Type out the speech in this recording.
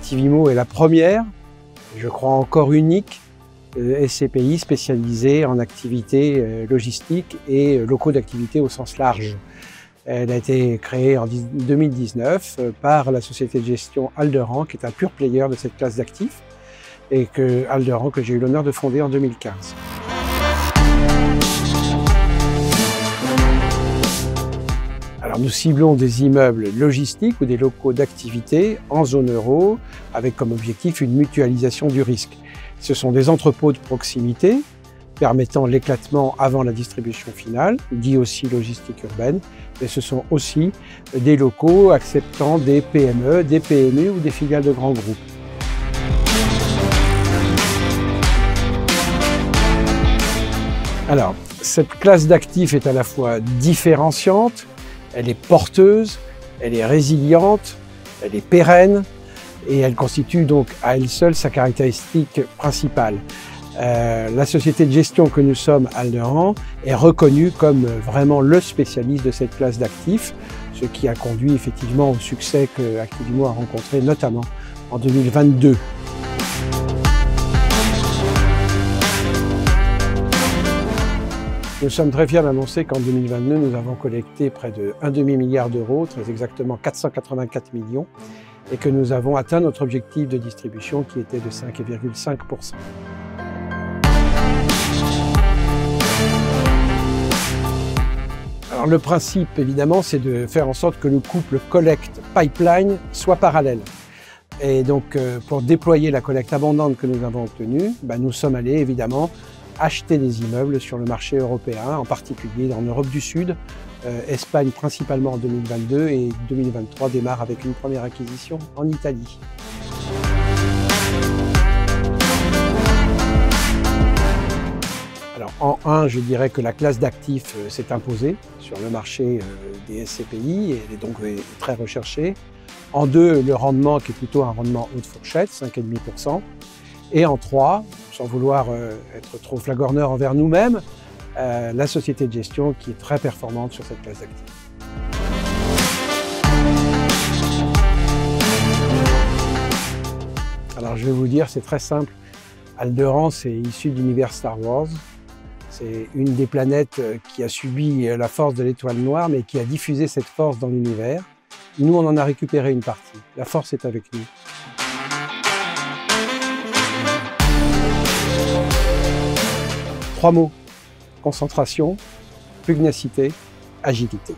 Activimo est la première, je crois encore unique, SCPI spécialisée en activités logistiques et locaux d'activité au sens large. Elle a été créée en 2019 par la société de gestion Alderan, qui est un pure player de cette classe d'actifs, et Alderan que j'ai eu l'honneur de fonder en 2015. Alors nous ciblons des immeubles logistiques ou des locaux d'activité en zone euro, avec comme objectif une mutualisation du risque. Ce sont des entrepôts de proximité permettant l'éclatement avant la distribution finale, dit aussi logistique urbaine, mais ce sont aussi des locaux acceptant des PME, des PME ou des filiales de grands groupes. Alors, cette classe d'actifs est à la fois différenciante, elle est porteuse, elle est résiliente, elle est pérenne et elle constitue donc à elle seule sa caractéristique principale. La société de gestion que nous sommes, Alderan, est reconnue comme vraiment le spécialiste de cette classe d'actifs, ce qui a conduit effectivement au succès que Activimo a rencontré notamment en 2022. Nous sommes très fiers d'annoncer qu'en 2022, nous avons collecté près de 1,5 milliard d'euros, très exactement 484 millions, et que nous avons atteint notre objectif de distribution qui était de 5,5%. Alors le principe, évidemment, c'est de faire en sorte que le couple collecte-pipeline soit parallèle. Et donc, pour déployer la collecte abondante que nous avons obtenue, nous sommes allés, évidemment, acheter des immeubles sur le marché européen, en particulier en Europe du Sud, Espagne principalement en 2022 et 2023 démarre avec une première acquisition en Italie. Alors en 1, je dirais que la classe d'actifs s'est imposée sur le marché des SCPI et elle est donc très recherchée. En 2, le rendement qui est plutôt un rendement haute fourchette, 5,5%. Et en 3, sans vouloir être trop flagorneur envers nous-mêmes, la société de gestion qui est très performante sur cette classe d'actifs. Alors je vais vous dire, c'est très simple. Alderan, c'est issu de l'univers Star Wars. C'est une des planètes qui a subi la force de l'étoile noire, mais qui a diffusé cette force dans l'univers. Nous, on en a récupéré une partie. La force est avec nous. 3 mots: concentration, pugnacité, agilité.